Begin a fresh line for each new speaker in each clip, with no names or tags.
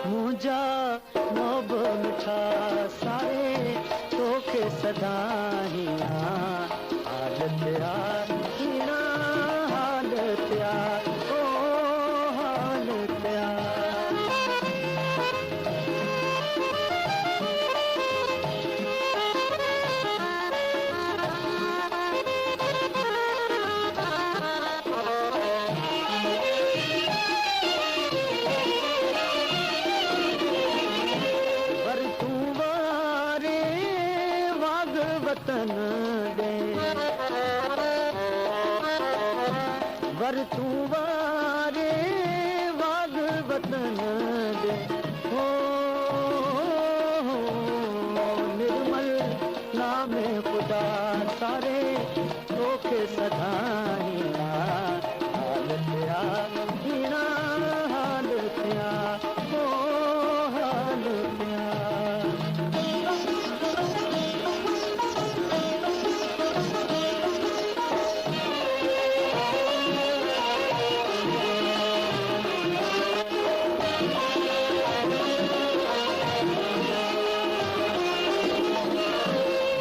मुंहिंजा नोब मिठा सारे तोखे सदाई हालत यार हीरा हालत यार ओ हालत यार वतन दे वर तूं वारे वाग वतन दे हो निर्मल नामे खुदा सारे तोखे सदाई हालत यार हीरा हालत यार ओ हालत यार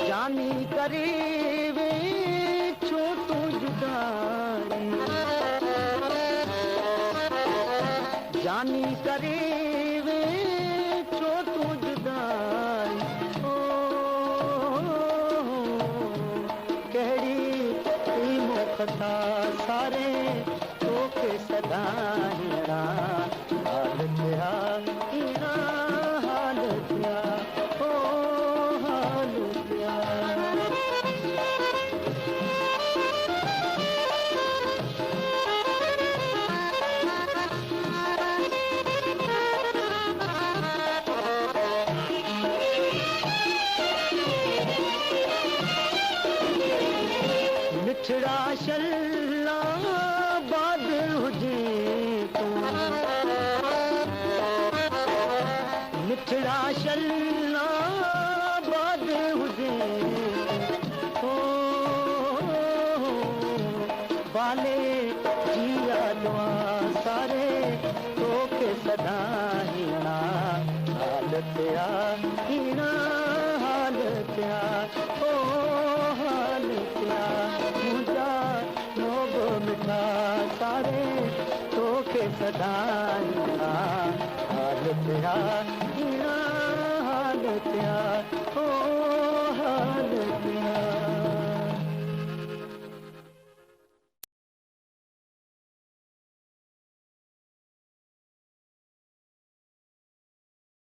जानी करीबे छो तू जुदाई जानी करीबे छो तू जुदाई ओ कहिड़ी मुखता सारे तोखे सदाई हालत यार हीरा हालत यार ओ हालत यार मिठड़ा शल्ला बाद हुजे तू मिठड़ा शल्ला बाद हुजे ओ बाले जिया दुआ सारे तोखे सदाई हालत यार हीरा हालत यार ओ हालत यार मुंहिंजा नोब मिठा सारे तोखे सदाई हालत यार हीरा हालत यार ओ